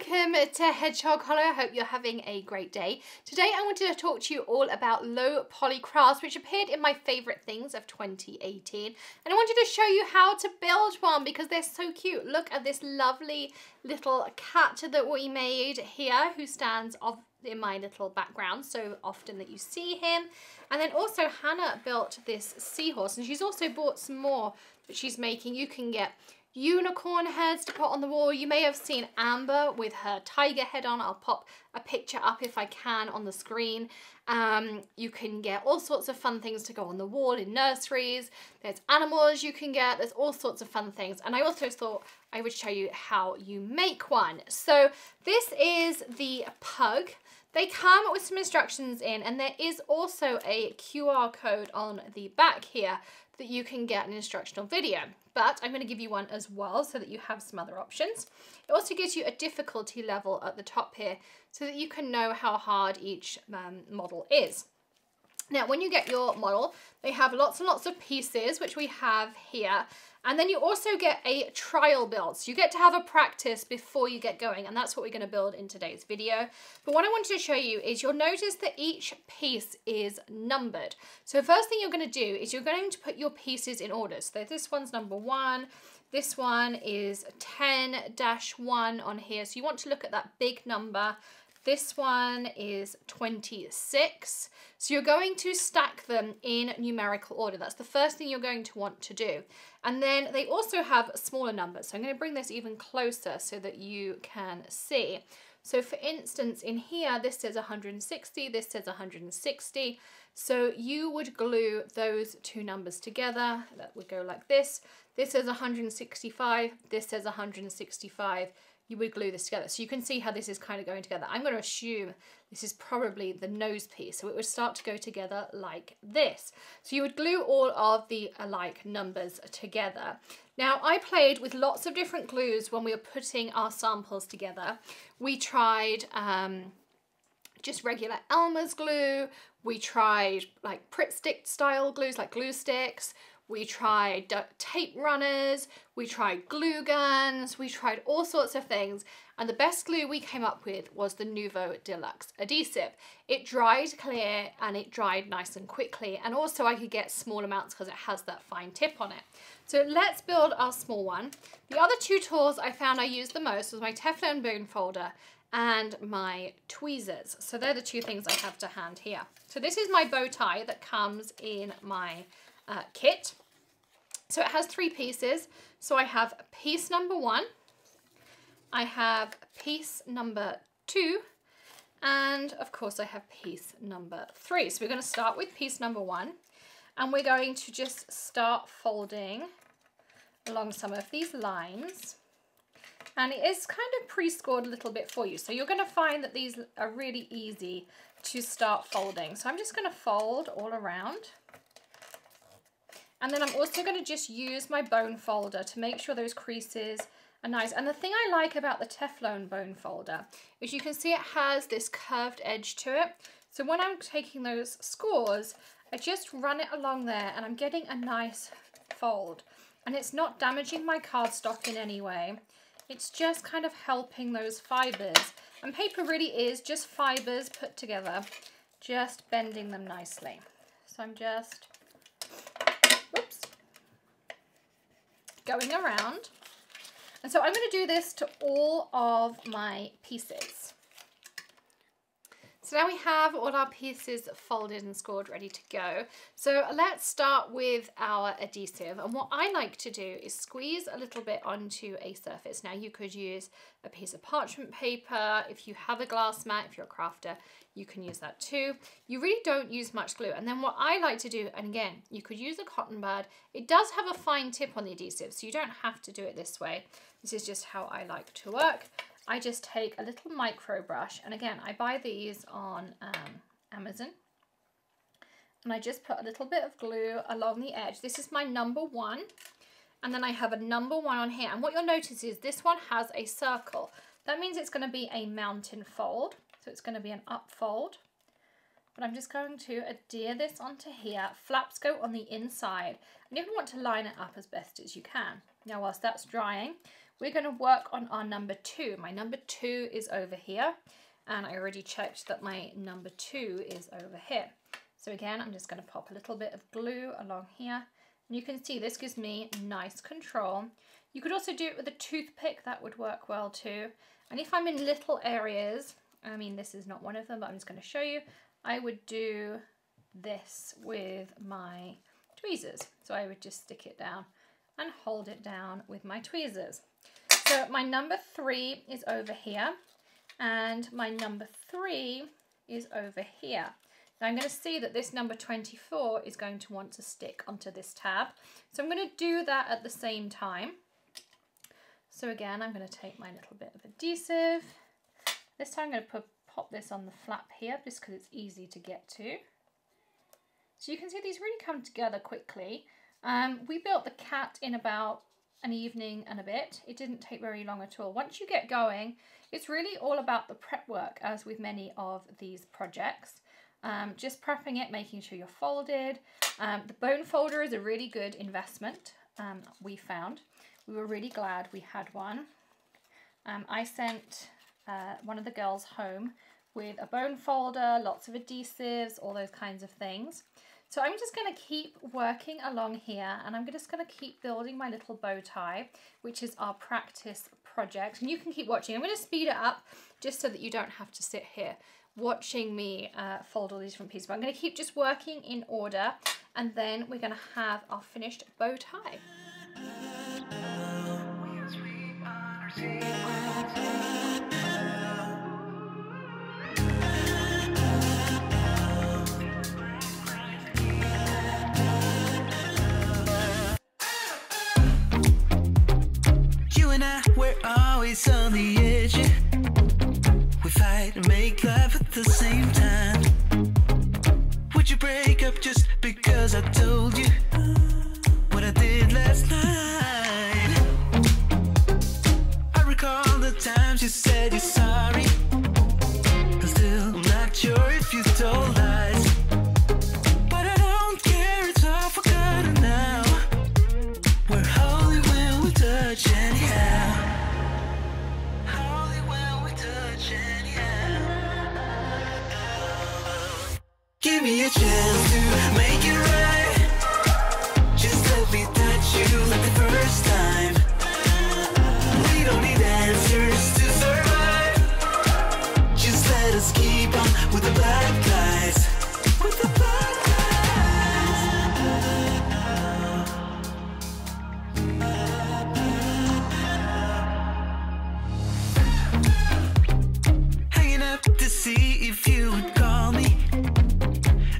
welcome to Hedgehog Hollow. I hope you're having a great day. Today I wanted to talk to you all about low poly crafts, which appeared in my favourite things of 2018. And I wanted to show you how to build one because they're so cute. Look at this lovely little cat that we made here who stands off in my little background so often that you see him. And then also Hannah built this seahorse, and she's also bought some more that she's making. You can get unicorn heads to put on the wall. You may have seen Amber with her tiger head on. I'll pop a picture up if I can on the screen. You can get all sorts of fun things to go on the wall in nurseries. There's animals you can get. There's all sorts of fun things. And I also thought I would show you how you make one. So this is the pug. They come with some instructions in, and there is also a QR code on the back here that you can get an instructional video. But I'm going to give you one as well so that you have some other options. It also gives you a difficulty level at the top here so that you can know how hard each model is. Now, when you get your model, they have lots and lots of pieces, which we have here. And then you also get a trial build. So you get to have a practice before you get going. And that's what we're going to build in today's video. But what I wanted to show you is you'll notice that each piece is numbered. So the first thing you're going to do is you're going to put your pieces in order. So this one's number 1. This one is 10-1 on here. So you want to look at that big number. This one is 26. So you're going to stack them in numerical order. That's the first thing you're going to want to do. And then they also have smaller numbers. So I'm going to bring this even closer so that you can see. So for instance, in here, this says 160, this says 160. So you would glue those two numbers together. That would go like this. This says 165, this says 165. You would glue this together. So you can see how this is kind of going together. I'm going to assume this is probably the nose piece. So it would start to go together like this. So you would glue all of the alike numbers together. Now, I played with lots of different glues when we were putting our samples together. We tried just regular Elmer's glue. We tried like Pritt stick style glues, like glue sticks. We tried tape runners, we tried glue guns, we tried all sorts of things, and the best glue we came up with was the Nuvo Deluxe Adhesive. It dried clear and it dried nice and quickly, and also I could get small amounts because it has that fine tip on it. So let's build our small one. The other two tools I found I used the most was my Teflon bone folder and my tweezers. So they're the two things I have to hand here. So this is my bow tie that comes in my kit. So it has 3 pieces. So I have piece number 1, I have piece number 2, and of course I have piece number 3. So we're going to start with piece number 1, and we're going to just start folding along some of these lines. And it is kind of pre-scored a little bit for you. So you're going to find that these are really easy to start folding. So I'm just going to fold all around. And then I'm also going to just use my bone folder to make sure those creases are nice. And the thing I like about the Teflon bone folder is you can see it has this curved edge to it. So when I'm taking those scores, I just run it along there and I'm getting a nice fold. And it's not damaging my cardstock in any way. It's just kind of helping those fibers. And paper really is just fibers put together, just bending them nicely. So I'm just going around. And so I'm going to do this to all of my pieces. So now we have all our pieces folded and scored, ready to go. So let's start with our adhesive. And what I like to do is squeeze a little bit onto a surface. Now you could use a piece of parchment paper. If you have a glass mat, if you're a crafter, you can use that too. You really don't use much glue. And then what I like to do, and again, you could use a cotton bud. It does have a fine tip on the adhesive, so you don't have to do it this way. This is just how I like to work. I just take a little micro brush, and again, I buy these on Amazon, and I just put a little bit of glue along the edge. This is my number 1, and then I have a number 1 on here, and what you'll notice is this one has a circle. That means it's going to be a mountain fold, so it's going to be an up fold, but I'm just going to adhere this onto here. Flaps go on the inside, and you want to line it up as best as you can. Now, whilst that's drying, we're going to work on our number 2. My number 2 is over here, and I already checked that my number 2 is over here. So again, I'm just going to pop a little bit of glue along here. And you can see this gives me nice control. You could also do it with a toothpick, that would work well too. And if I'm in little areas, I mean, this is not one of them, but I'm just going to show you, I would do this with my tweezers. So I would just stick it down and hold it down with my tweezers. So my number 3 is over here, and my number 3 is over here. Now I'm going to see that this number 24 is going to want to stick onto this tab. So I'm going to do that at the same time. So again, I'm going to take my little bit of adhesive. This time I'm going to pop this on the flap here just because it's easy to get to. So you can see these really come together quickly. We built the cat in about an evening and a bit. It didn't take very long at all. Once you get going, it's really all about the prep work, as with many of these projects. Just prepping it, making sure you're folded. The bone folder is a really good investment, we found. We were really glad we had one. I sent one of the girls home with a bone folder, lots of adhesives, all those kinds of things. So I'm just going to keep working along here, and I'm just going to keep building my little bow tie, which is our practice project. And you can keep watching. I'm going to speed it up just so that you don't have to sit here watching me fold all these different pieces. But I'm going to keep just working in order, and then we're going to have our finished bow tie. You and I, we're always on the edge. We fight and make love at the same time. Would you break up just because I told you what I did last night? I recall the times you said you're sorry. I'm still not sure if you told lies, but I don't care, it's all forgotten now. We're holy when we touch anyhow. Holy when we touch anyhow. Give me a chance to make it right. Just let me touch you like the first time. We don't need answers to survive. Just let us keep on with the black guys. With the black guys. Hanging up to see if you would call me.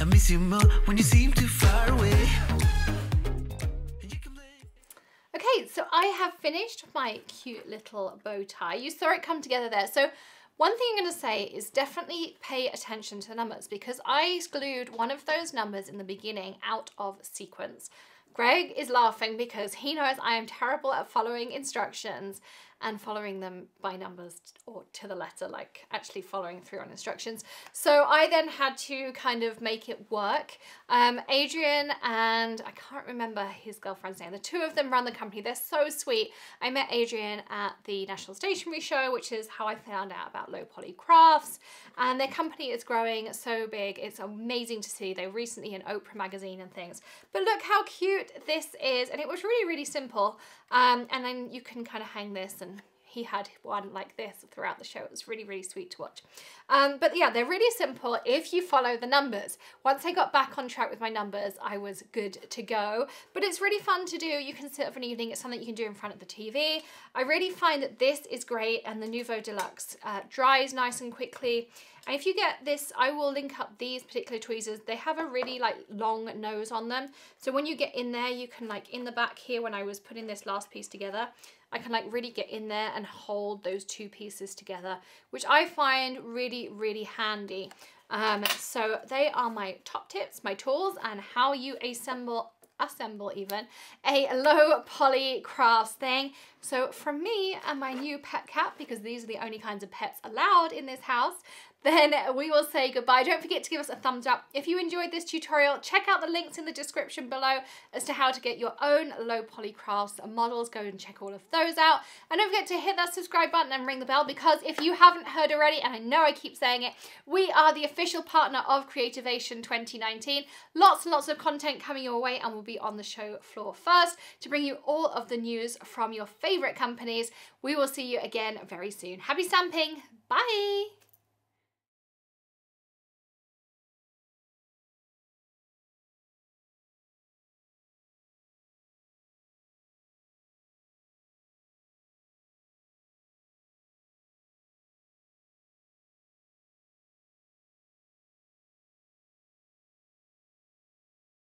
I miss you more when you seem too far away. Okay, so I have finished my cute little bow tie. You saw it come together there. So one thing I'm going to say is definitely pay attention to the numbers, because I glued one of those numbers in the beginning out of sequence. Greg is laughing because he knows I am terrible at following instructions and following them by numbers or to the letter, like actually following through on instructions. So I then had to kind of make it work. Adrian and I can't remember his girlfriend's name. The two of them run the company. They're so sweet. I met Adrian at the National Stationery Show, which is how I found out about low poly crafts. And their company is growing so big. It's amazing to see. They're recently in Oprah magazine and things. But look how cute this is. And it was really, really simple. And then you can kind of hang this, and he had one like this throughout the show. It was really, really sweet to watch. But yeah, they're really simple if you follow the numbers. Once I got back on track with my numbers, I was good to go. But it's really fun to do. You can sit up an evening. It's something you can do in front of the TV. I really find that this is great, and the Nuvo Deluxe dries nice and quickly. And if you get this, I will link up these particular tweezers. They have a really like long nose on them. So when you get in there, you can like in the back here, when I was putting this last piece together, I can like really get in there and hold those two pieces together, which I find really, really handy. So they are my top tips, my tools, and how you assemble even a low poly crafts thing. So from me and my new pet cat, because these are the only kinds of pets allowed in this house, then we will say goodbye. Don't forget to give us a thumbs up. If you enjoyed this tutorial, check out the links in the description below as to how to get your own low poly crafts models. Go and check all of those out. And don't forget to hit that subscribe button and ring the bell, because if you haven't heard already, and I know I keep saying it, we are the official partner of Creativation 2019. Lots and lots of content coming your way, and we'll be on the show floor first to bring you all of the news from your favorite companies. We will see you again very soon. Happy stamping. Bye.